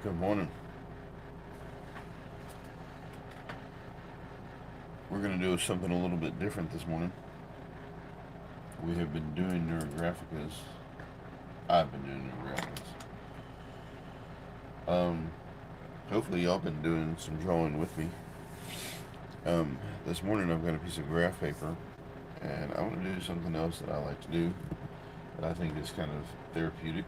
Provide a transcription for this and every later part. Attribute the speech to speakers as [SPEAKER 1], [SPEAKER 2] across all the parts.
[SPEAKER 1] Good morning. We're going to do something a little bit different this morning. We have been doing neurographicas. I've been doing neurographicas. Um, Hopefully y'all been doing some drawing with me. This morning I've got a piece of graph paper, and I want to do something else that I like to do that I think is kind of therapeutic.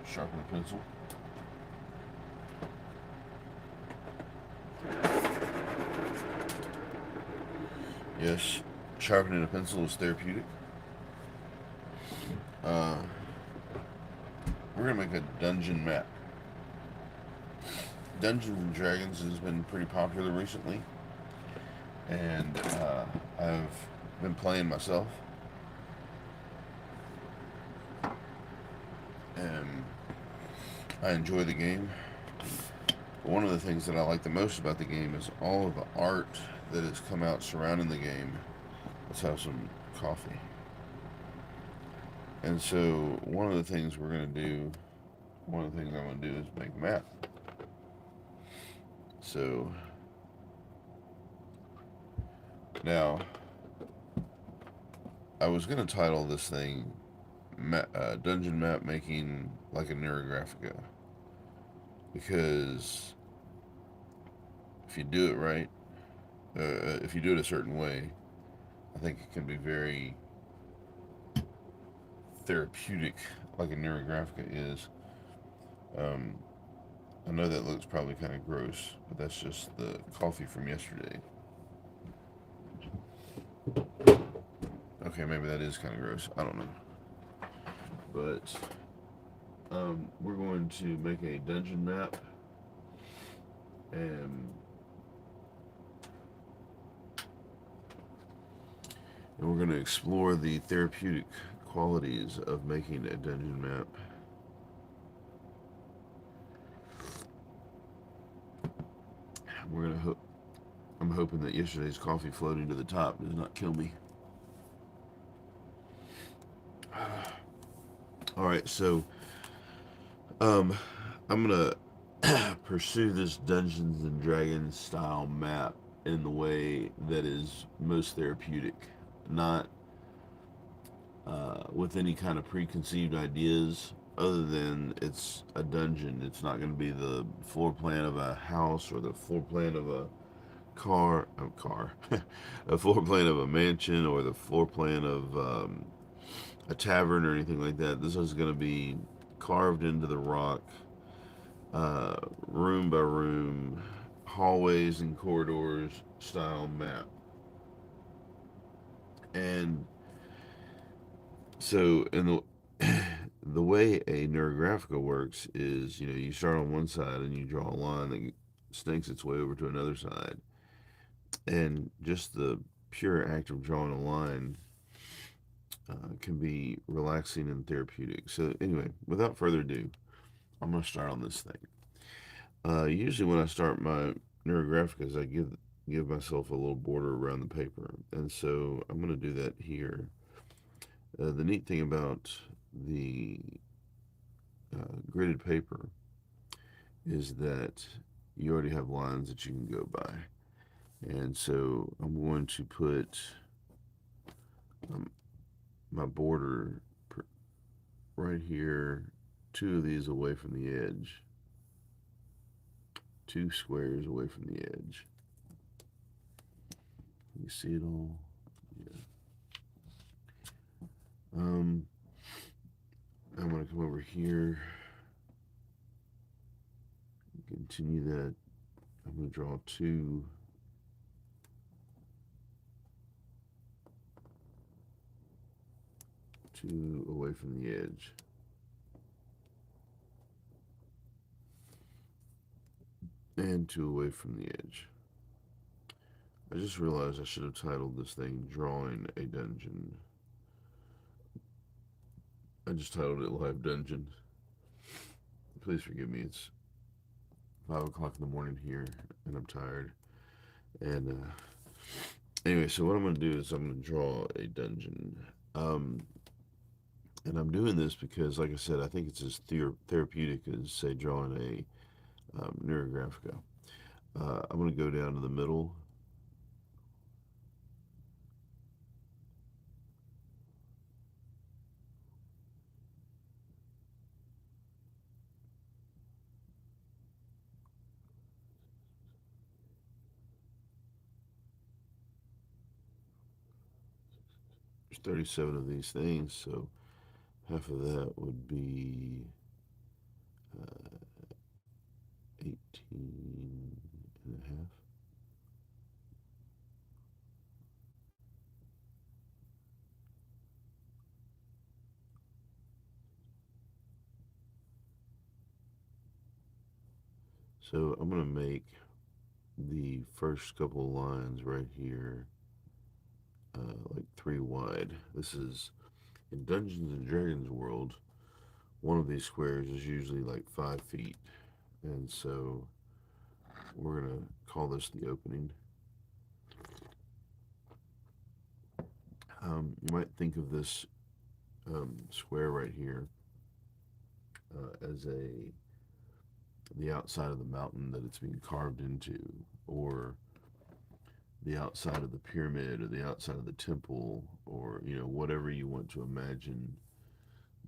[SPEAKER 1] Sharpen a pencil. Yes, sharpening a pencil is therapeutic. Uh, we're gonna make a dungeon map. Dungeons and Dragons has been pretty popular recently, and I've been playing myself, and I enjoy the game. But one of the things that I like the most about the game is all of the art that has come out surrounding the game. Let's have some coffee. And so one of the things we're going to do, one of the things I'm going to do is make a map. So now I was going to title this thing Dungeon Map Making Like a Neurographica, because if you do it right, if you do it a certain way, I think it can be very therapeutic, like a Neurographica is. Um, I know that looks probably kind of gross, but that's just the coffee from yesterday. Okay, maybe that is kind of gross. I don't know. But we're going to make a dungeon map, and we're going to explore the therapeutic qualities of making a dungeon map. We're gonna hope. I'm hoping that yesterday's coffee floating to the top does not kill me. All right, so um, I'm gonna pursue this Dungeons and Dragons style map in the way that is most therapeutic, not with any kind of preconceived ideas. Other than it's a dungeon, it's not going to be the floor plan of a house or the floor plan of a a floor plan of a mansion or the floor plan of a tavern or anything like that. This is going to be carved into the rock, room by room, hallways and corridors style map. And so, in the the way a neurographica works is, you start on one side and you draw a line that snakes its way over to another side, and just the pure act of drawing a line can be relaxing and therapeutic. So, anyway, without further ado, I'm going to start on this thing. Usually, when I start my neurographicas, I give myself a little border around the paper, and so I'm going to do that here. The neat thing about the gridded paper is that you already have lines that you can go by, and so I'm going to put um, my border right here, two of these away from the edge, two squares away from the edge. You see it all? Yeah. Um, I'm going to come over here, continue that. I'm going to draw two away from the edge. And two away from the edge. I just realized I should have titled this thing Drawing a Dungeon. I just titled it Live Dungeon. Please forgive me, it's 5 o'clock in the morning here, and I'm tired. And anyway, so what I'm going to do is I'm going to draw a dungeon. Um, And I'm doing this because, like I said, I think it's as therapeutic as, say, drawing a neurographica. I'm going to go down to the middle. There's 37 of these things, so half of that would be uh, 18 and a half. So I'm going to make the first couple lines right here like 3 wide. This is in Dungeons and Dragons world. One of these squares is usually like 5 feet, and so we're gonna call this the opening. You might think of this square right here as a the outside of the mountain that it's being carved into, or the outside of the pyramid, or the outside of the temple, or whatever you want to imagine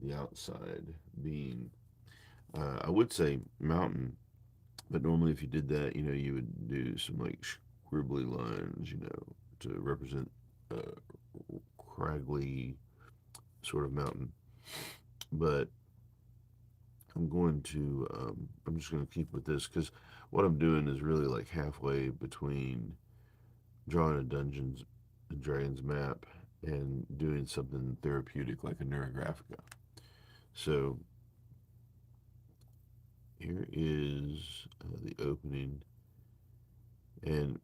[SPEAKER 1] the outside being. I would say mountain, but normally if you did that, you would do some like scribbly lines, to represent a craggly sort of mountain. But I'm just going to keep with this because what I'm doing is really like halfway between drawing a Dungeons and Dragons map and doing something therapeutic like a Neurographica. So here is the opening, and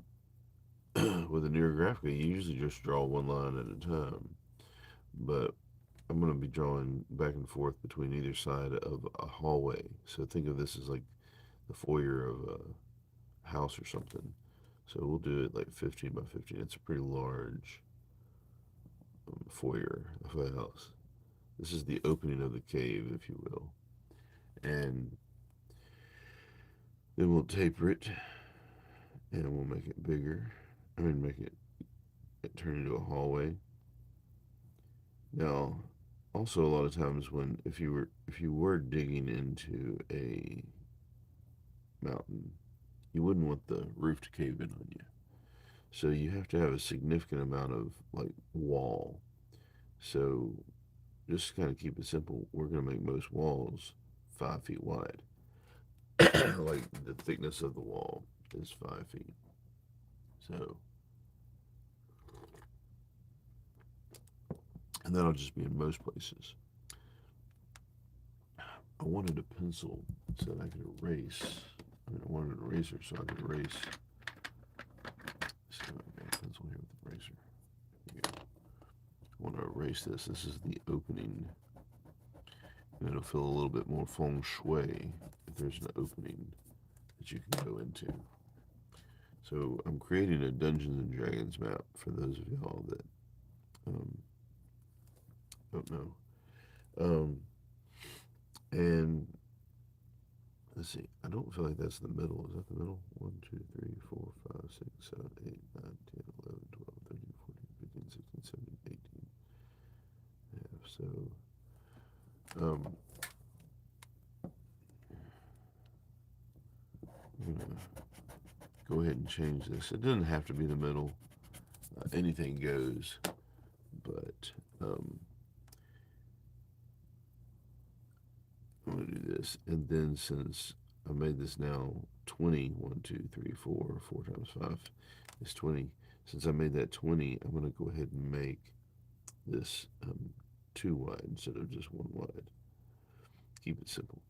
[SPEAKER 1] with a Neurographica, you usually just draw one line at a time. But I'm going to be drawing back and forth between either side of a hallway. So think of this as like the foyer of a house or something. So we'll do it like 15 by 15. It's a pretty large foyer of a house. This is the opening of the cave, if you will. And then we'll taper it and we'll make it bigger. Make it turn into a hallway. Now, also a lot of times if you were digging into a mountain, you wouldn't want the roof to cave in on you. So you have to have a significant amount of like wall. So just to kind of keep it simple, we're going to make most walls 5 feet wide. Like the thickness of the wall is 5 feet. So, and that'll just be in most places. I wanted a pencil so that I could erase. I wanted an eraser so I could erase. So I got a pencil here with the eraser. Here. I want to erase this. This is the opening. And it'll feel a little bit more feng shui if there's an opening that you can go into. So I'm creating a Dungeons and Dragons map for those of y'all that um, don't know. Um, and let's see. I don't feel like that's the middle. Is that the middle? 1, 2, 3, 4, 5, 6, 7, 8, 9, 10, 11, 12, 13, 14, 15, 16, 17, 18. Yeah, so um, I'm gonna go ahead and change this. It doesn't have to be the middle. Anything goes, but I'm gonna do this, and then since I made this now 20, 1, 2, 3, 4, 4 times 5 is 20. Since I made that 20, I'm gonna go ahead and make this 2 wide instead of just 1 wide. Keep it simple.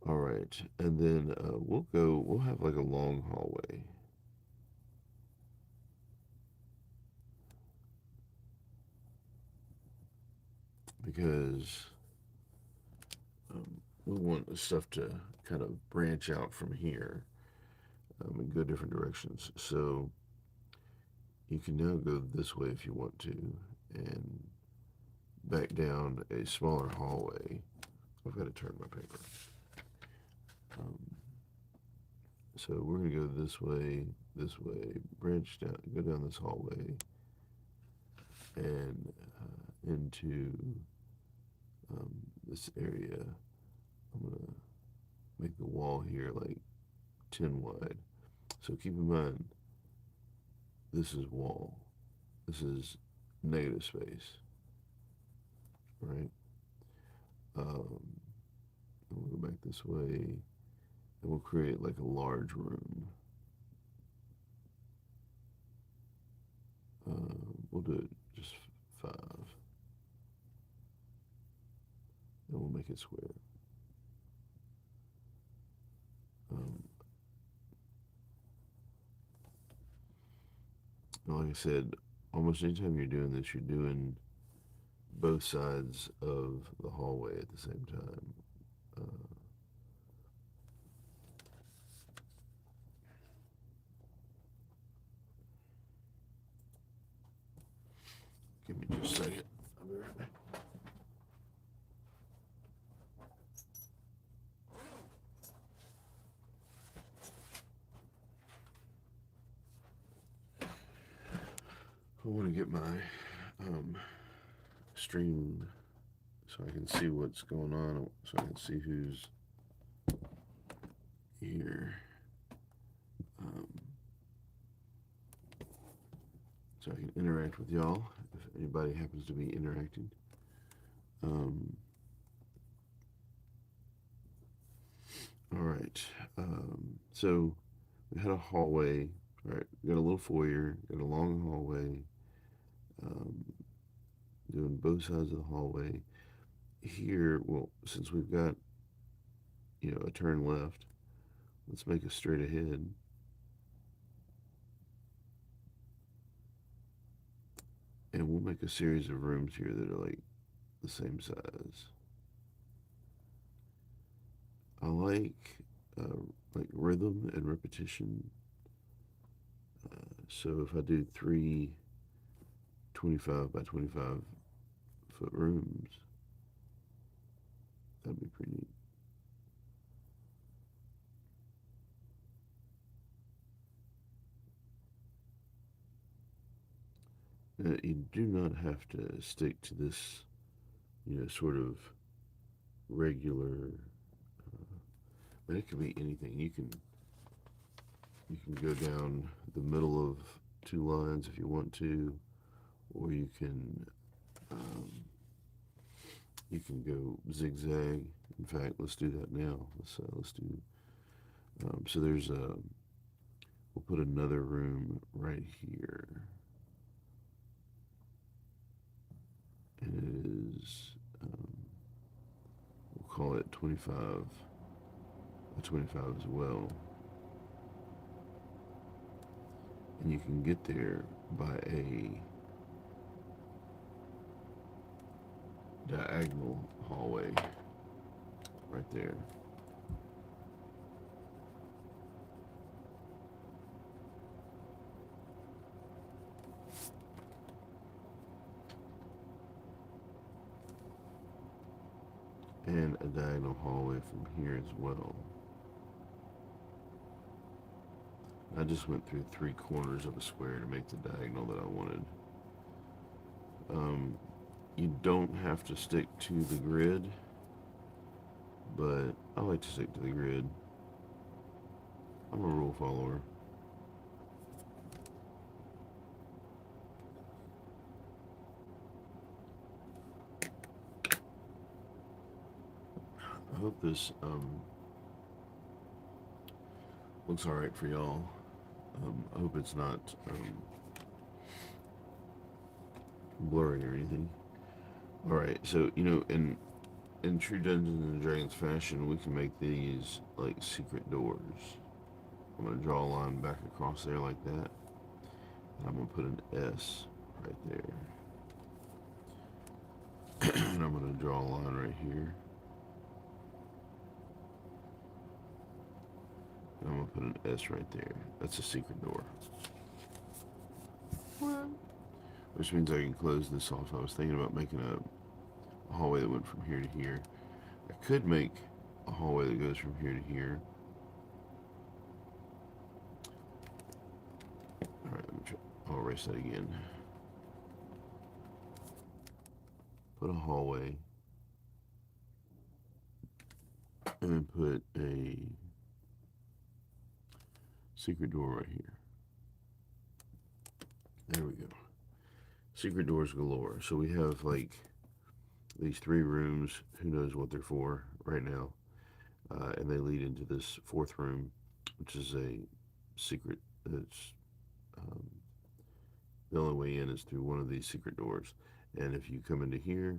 [SPEAKER 1] All right, and then we'll have like a long hallway because we want the stuff to kind of branch out from here and go different directions. So you can now go this way if you want to, and back down a smaller hallway. I've got to turn my paper. Um, so we're going to go this way, branch down, go down this hallway, and into this area. I'm going to make the wall here like 10 wide. So keep in mind, this is wall. This is negative space, right? And we'll go back this way, and we'll create like a large room. We'll do it just 5, and we'll make it square. Um, like I said, almost anytime you're doing this, you're doing both sides of the hallway at the same time. Give me just a second. I'll be right back. I want to get my stream so I can see what's going on, so I can see who's here. So I can interact with y'all if anybody happens to be interacting. All right. So we had a hallway. All right. We got a little foyer. Got a long hallway. Doing both sides of the hallway. Here, well, since we've got a turn left, let's make a straight ahead. And we'll make a series of rooms here that are like the same size. I like rhythm and repetition. So if I do 3 25 by 25 foot rooms, that'd be pretty neat. You do not have to stick to this, sort of regular. But it could be anything. You can go down the middle of 2 lines if you want to, or you can go zigzag. In fact, let's do that now. Let's do. So there's we'll put another room right here, and it is we'll call it 25 by 25 as well. And you can get there by a diagonal hallway right there. And a diagonal hallway from here as well. I just went through 3 corners of a square to make the diagonal that I wanted. You don't have to stick to the grid, but I like to stick to the grid. I'm a rule follower. I hope this looks alright for y'all. I hope it's not blurry or anything. Alright, so, in true Dungeons and Dragons fashion, we can make these like secret doors. I'm going to draw a line back across there like that. And I'm going to put an S right there. And I'm going to draw a line right here. And I'm going to put an S right there. That's a secret door. What? Which means I can close this off. I was thinking about making a hallway that went from here to here. I could make a hallway that goes from here to here. All right, let me try. I'll erase that again. Put a hallway and then put a secret door right here. There we go. Secret doors galore. So we have like these three rooms. Who knows what they're for right now? And they lead into this fourth room, which is a secret. That's um, the only way in is through one of these secret doors. And if you come into here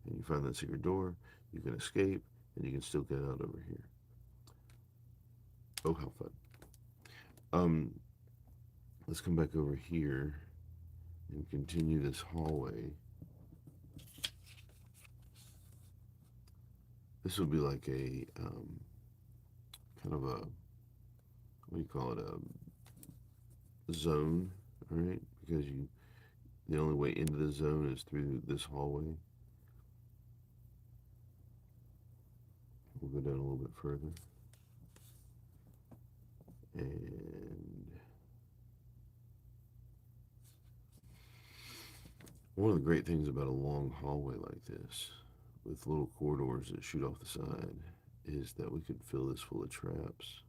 [SPEAKER 1] and you find that secret door, you can escape and you can still get out over here. Oh, how fun! Um, let's come back over here and continue this hallway. This will be like a kind of a, what do you call it, a zone, all right? Because you the only way into the zone is through this hallway. We'll go down a little bit further, and one of the great things about a long hallway like this, with little corridors that shoot off the side, is that we could fill this full of traps.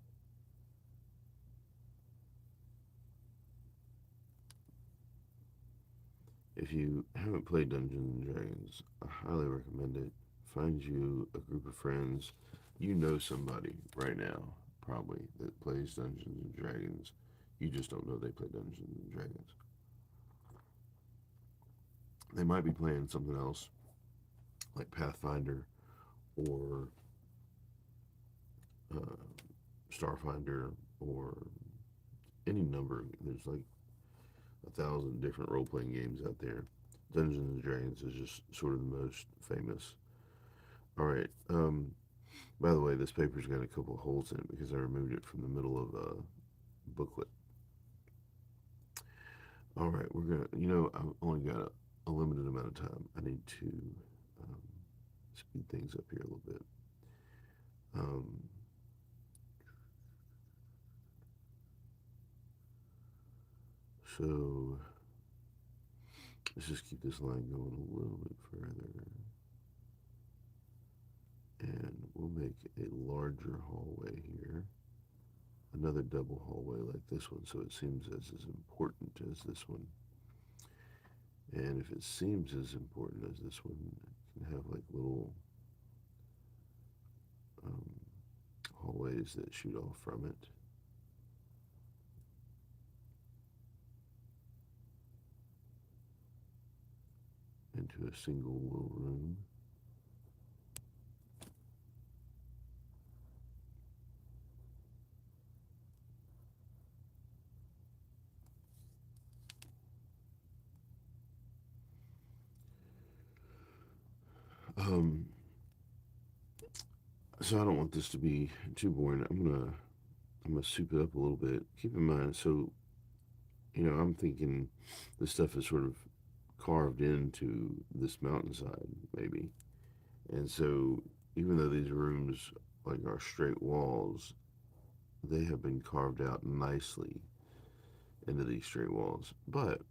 [SPEAKER 1] If you haven't played Dungeons and Dragons, I highly recommend it. Find you a group of friends. You know somebody right now, probably, that plays Dungeons and Dragons. You just don't know they play Dungeons and Dragons. They might be playing something else, like Pathfinder or uh, Starfinder or any number. There's like 1,000 different role playing games out there. Dungeons and Dragons is just sort of the most famous. All right. By the way, this paper's got a couple of holes in it because I removed it from the middle of a booklet. All right, we're gonna. I've only got a limited amount of time. I need to um, speed things up here a little bit. Um, so let's just keep this line going a little bit further, and we'll make a larger hallway here. Another double hallway like this one, so it seems as important as this one. And if it seems as important as this one, it can have like little um, hallways that shoot off from it. Into a single little room. Um, so I don't want this to be too boring. I'm gonna soup it up a little bit. Keep in mind, so I'm thinking this stuff is sort of carved into this mountainside, maybe. And so even though these rooms like are straight walls, they have been carved out nicely into these straight walls. But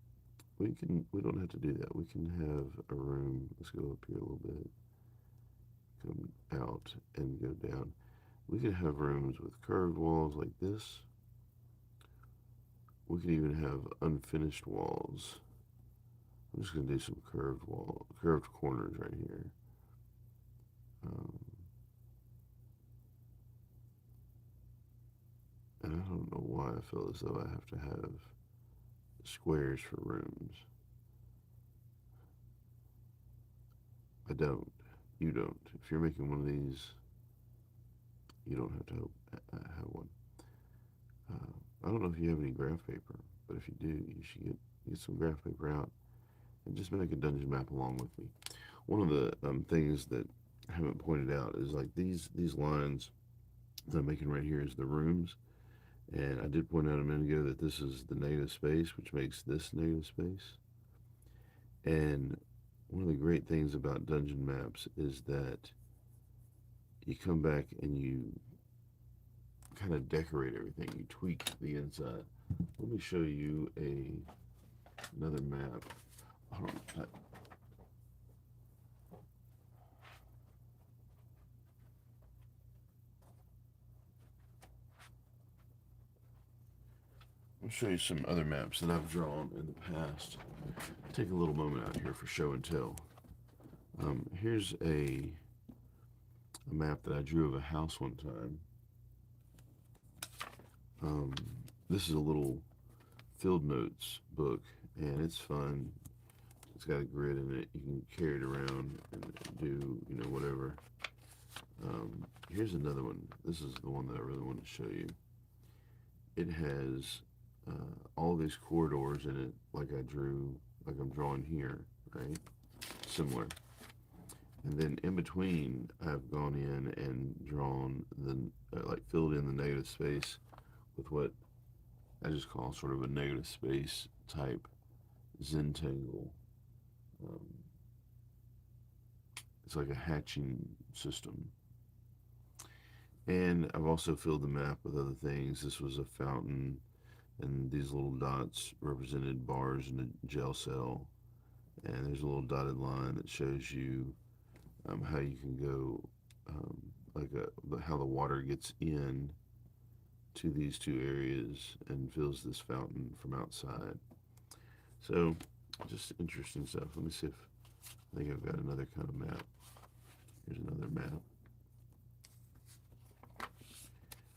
[SPEAKER 1] we don't have to do that. We can have a room. Let's go up here a little bit. Come out and go down. We could have rooms with curved walls like this. We could even have unfinished walls. I'm just gonna do some curved corners right here. Um, and I don't know why I feel as though I have to have squares for rooms. I don't. You don't. If you're making one of these, you don't have to have one. I don't know if you have any graph paper, but if you do, you should get some graph paper out and just make a dungeon map along with me. One of the things that I haven't pointed out is like these lines that I'm making right here is the rooms, and I did point out a minute ago that this is the negative space, which makes this negative space, and one of the great things about dungeon maps is that you come back and you kind of decorate everything. You tweak the inside. Let me show you another map. Hold on. I'll show you some other maps that I've drawn in the past. Take a little moment out here for show and tell. Here's a map that I drew of a house one time. Um, this is a little field notes book, and it's fun. It's got a grid in it. You can carry it around and do, whatever. Here's another one. This is the one that I really want to show you. It has all these corridors in it, like I drew, like I'm drawing here, right? Similar. And then in between, I've gone in and drawn like filled in the negative space with what I just call sort of a negative space type Zentangle. Um, it's like a hatching system. And I've also filled the map with other things. This was a fountain, and these little dots represented bars in a gel cell. And there's a little dotted line that shows you how you can go, how the water gets in to these two areas and fills this fountain from outside. So, just interesting stuff. Let me see if I think I've got another kind of map. Here's another map.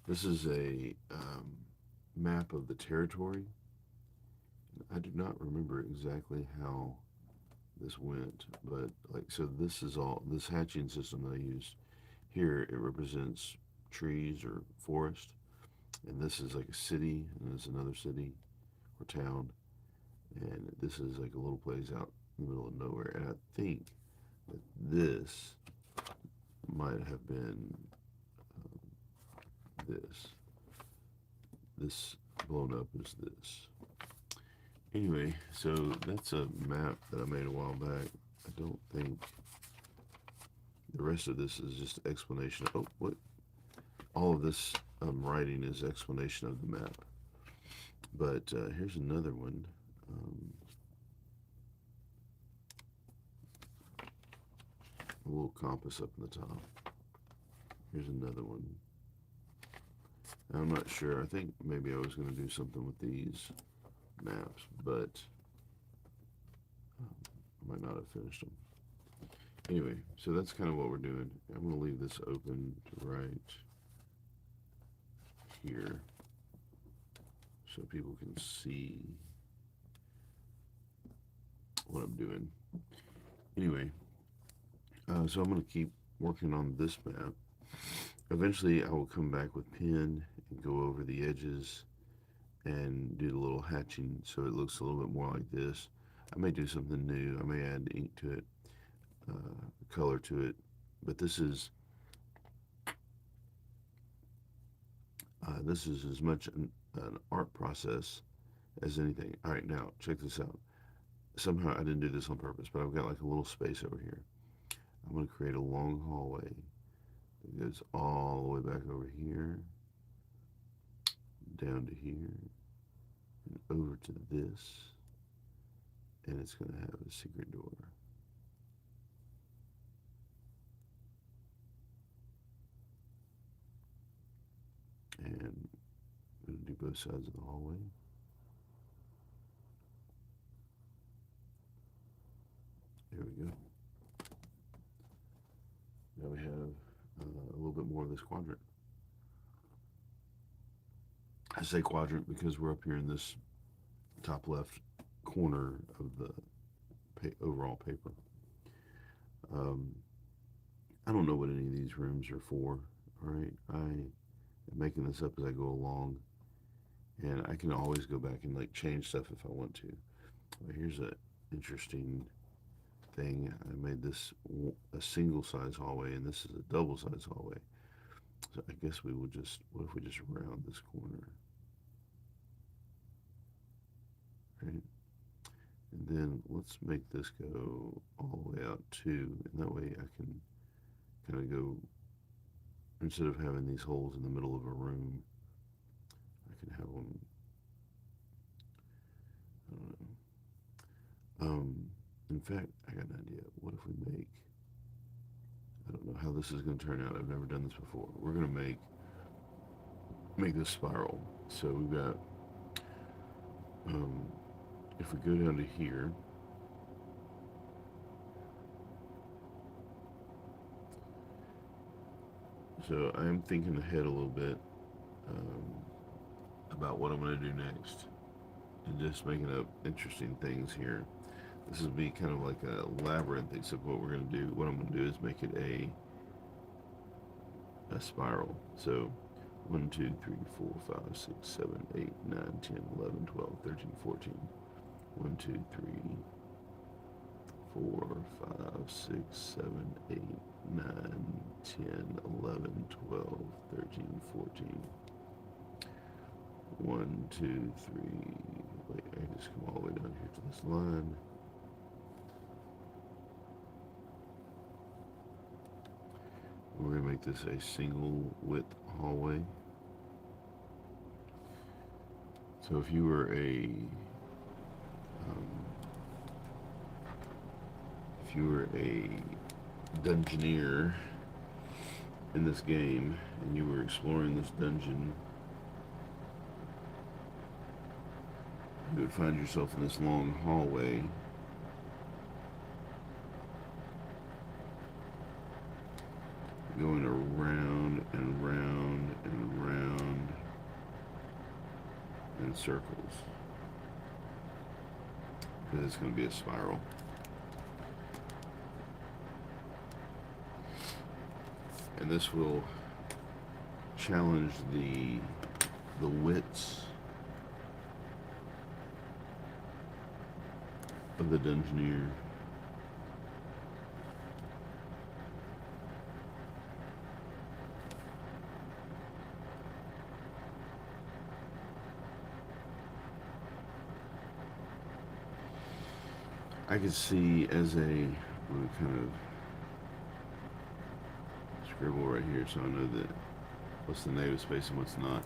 [SPEAKER 1] This is a map of the territory. I do not remember exactly how this went, but so this is all this hatching system that I used. Here it represents trees or forest, and this is like a city, and this is another city or town, and this is like a little place out in the middle of nowhere. And I think that this might have been this. This blown up is this. Anyway, so that's a map that I made a while back. I don't think the rest of this is just explanation. Oh, what? All of this writing is explanation of the map. But here's another one. A little compass up in the top. Here's another one. I'm not sure. I think maybe I was going to do something with these maps, but I might not have finished them. Anyway, so that's kind of what we're doing. I'm going to leave this open to right here so people can see what I'm doing. Anyway, so I'm going to keep working on this map. Eventually, I will come back with pen and go over the edges and do the little hatching so it looks a little bit more like this. I may do something new. I may add ink to it, color to it, but this is as much an art process as anything. All right, now check this out. Somehow I didn't do this on purpose, but I've got like a little space over here. I'm going to create a long hallway that goes all the way back over here, down to here, and over to this, and it's going to have a secret door. And I'm going to do both sides of the hallway. There we go. Now we have a little bit more of this quadrant. I say quadrant because we're up here in this top left corner of the overall paper. I don't know what any of these rooms are for. All right, I am making this up as I go along, and I can always go back and like change stuff if I want to. But here's an interesting thing. I made this a single size hallway, and this is a double size hallway. So I guess we will just, what if we just round this corner? Right? And then let's make this go all the way out too, and that way I can kind of go, instead of having these holes in the middle of a room, I can have them, I don't know. In fact, I got an idea. What if we make, I don't know how this is going to turn out. I've never done this before. We're going to make this spiral. So we've got, um, if we go down to here, so I am thinking ahead a little bit, um, about what I'm going to do next, and just making up interesting things here. This would be kind of like a labyrinth, except what we're going to do, what I'm going to do is make it a spiral. So 1, 2, 3, 4, 5, 6, 7, 8, 9, 10, 11, 12, 13, 14. 1, 2, 3, 4, 5, 6, 7, 8, 9, 10, 11, 12, 13, 14. 1, 2, 3. Wait, I just come all the way down here to this line. We're going to make this a single width hallway. So um, if you were a dungeoneer in this game and you were exploring this dungeon, you would find yourself in this long hallway. Going around and round and round in circles. Because it's going to be a spiral. And this will challenge the wits of the dungeoneer. I could see as a, I'm going to kind of scribble right here so I know that what's the native space and what's not.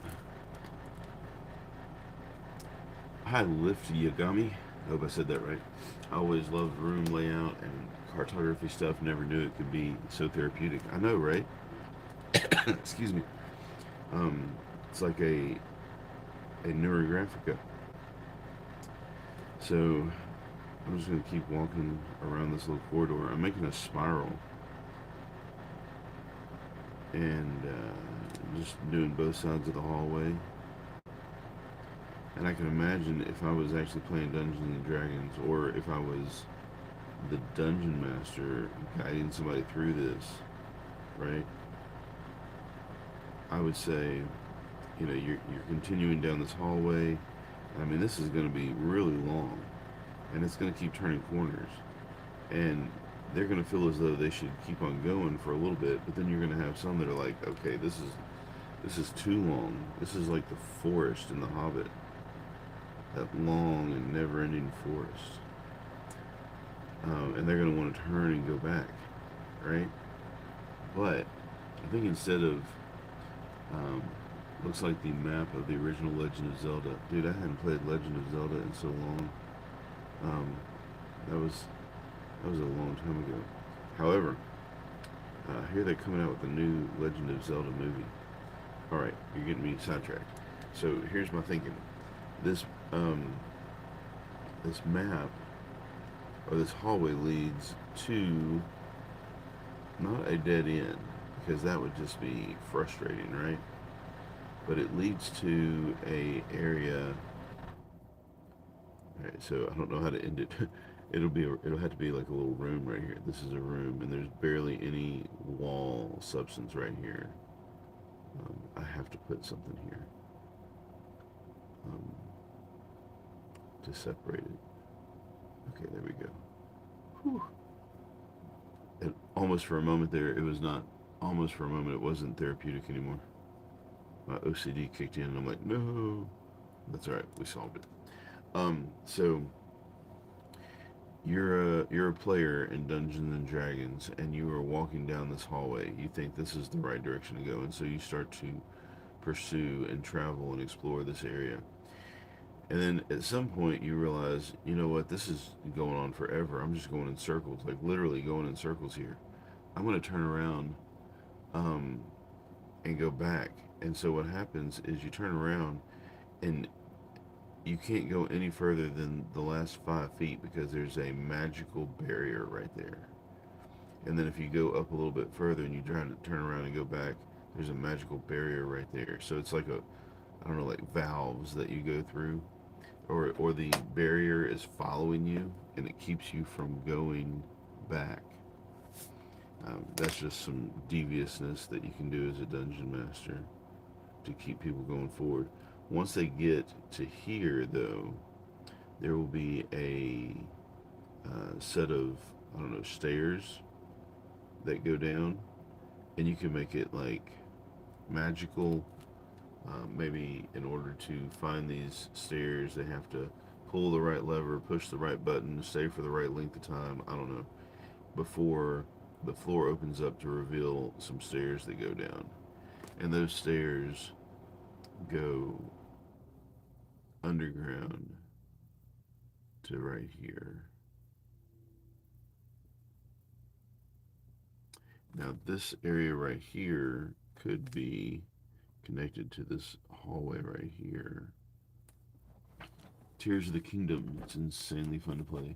[SPEAKER 1] Hi, Lift Yagami. I hope I said that right. I always loved room layout and cartography stuff. Never knew it could be so therapeutic. I know, right? Excuse me. Um, it's like a neurographica. So I'm just gonna keep walking around this little corridor. I'm making a spiral and just doing both sides of the hallway. And I can imagine if I was actually playing Dungeons and Dragons, or if I was the dungeon master guiding somebody through this, right? I would say, you're continuing down this hallway. I mean, this is going to be really long, and it's going to keep turning corners, and they're going to feel as though they should keep on going for a little bit. But then you're going to have some that are like, okay, this is too long. This is like the forest in The Hobbit, that long and never-ending forest, and they're going to want to turn and go back, right? But I think instead of um, looks like the map of the original Legend of Zelda. Dude, I hadn't played Legend of Zelda in so long. Um, that was that was a long time ago. However, here they're coming out with a new Legend of Zelda movie. All right, you're getting me sidetracked. So here's my thinking. This this map, or this hallway, leads to not a dead end, because that would just be frustrating, right? But it leads to a area. All right, so I don't know how to end it. It'll have to be like a little room right here. This is a room, and there's barely any wall substance right here. I have to put something here, um, to separate it. Okay, there we go. Whew. And almost for a moment there, it was not. Almost for a moment, it wasn't therapeutic anymore. My OCD kicked in, and I'm like, no. That's all right. We solved it. So you're a player in Dungeons and Dragons, and you are walking down this hallway. You think this is the right direction to go, and so you start to pursue and travel and explore this area. And then at some point, you realize, you know what, this is going on forever. I'm just going in circles, like literally going in circles here. I'm going to turn around um, and go back. And so what happens is you turn around and you can't go any further than the last 5 feet because there's a magical barrier right there. And then if you go up a little bit further and you try to turn around and go back, there's a magical barrier right there. So it's like a, I don't know, like valves that you go through, or the barrier is following you and it keeps you from going back. That's just some deviousness that you can do as a dungeon master to keep people going forward. Once they get to here, though, there will be a set of, I don't know, stairs that go down, and you can make it like magical. Maybe in order to find these stairs, they have to pull the right lever, push the right button, stay for the right length of time. I don't know. Before the floor opens up to reveal some stairs that go down. And those stairs go underground to right here. Now, this area right here could be connected to this hallway right here. Tears of the Kingdom. It's insanely fun to play.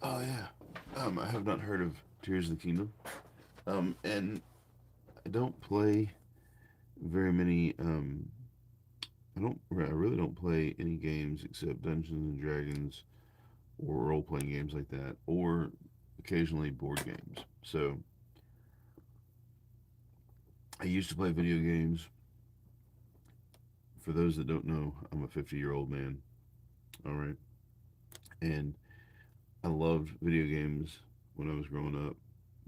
[SPEAKER 1] Oh, yeah. I have not heard of Tears of the Kingdom. And I don't play very many. I really don't play any games except Dungeons and Dragons or role playing games like that, or occasionally board games. So I used to play video games. For those that don't know, I'm a 50-year-old man. All right, and I loved video games when I was growing up,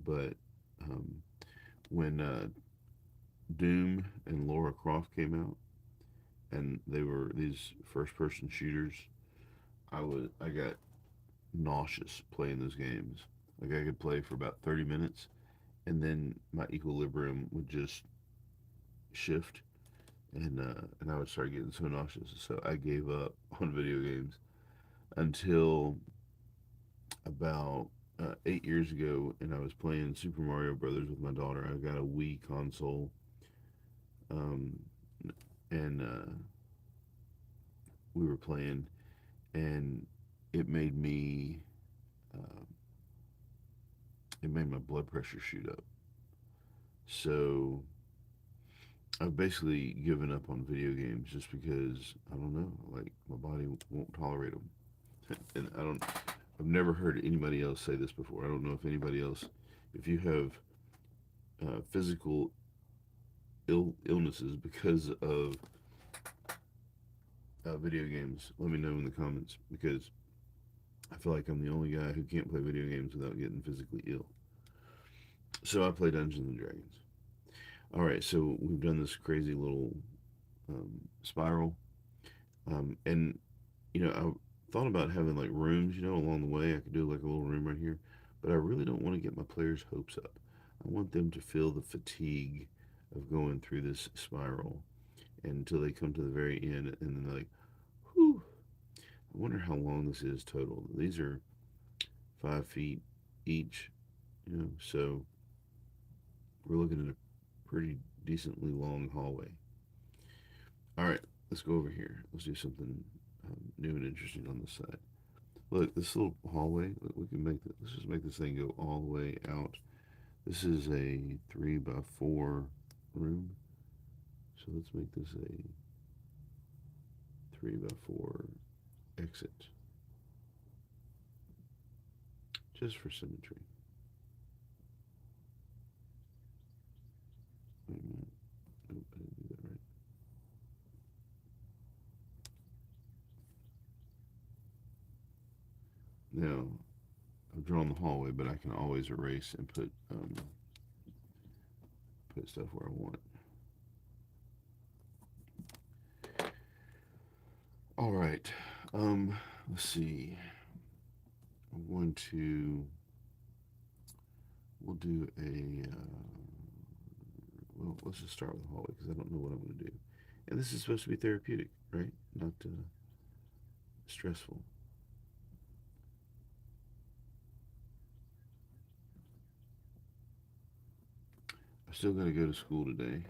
[SPEAKER 1] but um, when Doom and Lara Croft came out, and they were these first-person shooters, I got nauseous playing those games. Like I could play for about 30 minutes, and then my equilibrium would just shift, and I would start getting so nauseous. So I gave up on video games until about 8 years ago, and I was playing Super Mario Brothers with my daughter. I got a Wii console, um, and we were playing, and it made me uh, it made my blood pressure shoot up. So I've basically given up on video games just because I don't know, like my body won't tolerate them. And I've never heard anybody else say this before. I don't know if anybody else, if you have physical illnesses because of video games, let me know in the comments because I feel like I'm the only guy who can't play video games without getting physically ill. So I play Dungeons and Dragons. All right, so we've done this crazy little spiral, and I thought about having like rooms, along the way. I could do like a little room right here, but I really don't want to get my players' hopes up. I want them to feel the fatigue of going through this spiral until they come to the very end, and then they're like, "Whew! I wonder how long this is total." These are 5 feet each, so we're looking at a pretty decently long hallway. All right, let's go over here. Let's do something new and interesting on this side. Look, this little hallway. We can make this. Let's just make this thing go all the way out. This is a 3x4 room. So let's make this a 3x4 exit, just for symmetry. Wait a minute. Nope, I didn't do that right. Now, I've drawn the hallway, but I can always erase and put stuff where I want it. All right. Let's see. I'm going to, we'll do a, well, let's just start with the hallway because I don't know what I'm going to do. And this is supposed to be therapeutic, right? Not stressful. I still got to go to school today.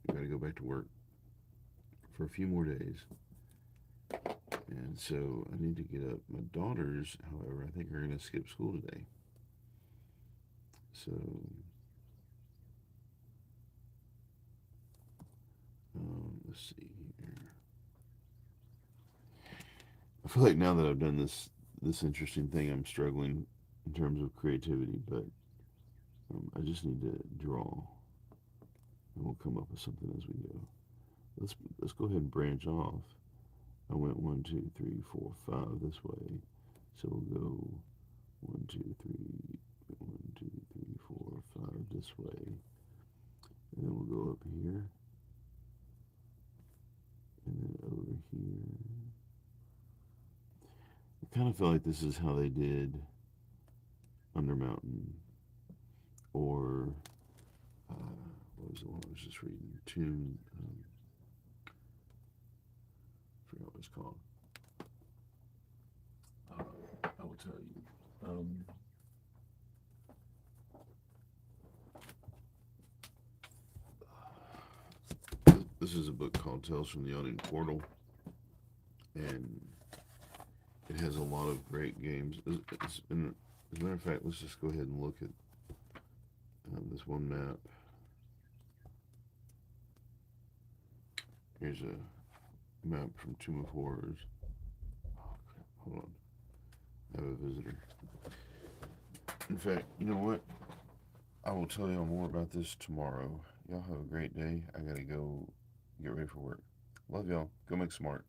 [SPEAKER 1] I got to go back to work for a few more days. And so I need to get up. My daughters, however, I think are going to skip school today. So let's see here. I feel like now that I've done this interesting thing, I'm struggling in terms of creativity, but I just need to draw, and we'll come up with something as we go. Let's go ahead and branch off. I went 1, 2, 3, 4, 5 this way, so we'll go 1, 2, 3, 1, 2, 3, 4, 5 this way, and then we'll go up here, and then over here. I kind of feel like this is how they did Under Mountain, or what was the one I was just reading? Tomb. I forgot what it's called. I will tell you. This is a book called Tales from the Yawning Portal, and it has a lot of great games. As a matter of fact, let's just go ahead and look at this one map. Here's a map from Tomb of Horrors. Oh, crap. Hold on. I have a visitor. In fact, you know what? I will tell y'all more about this tomorrow. Y'all have a great day. I gotta go get ready for work. Love y'all. Go make smart.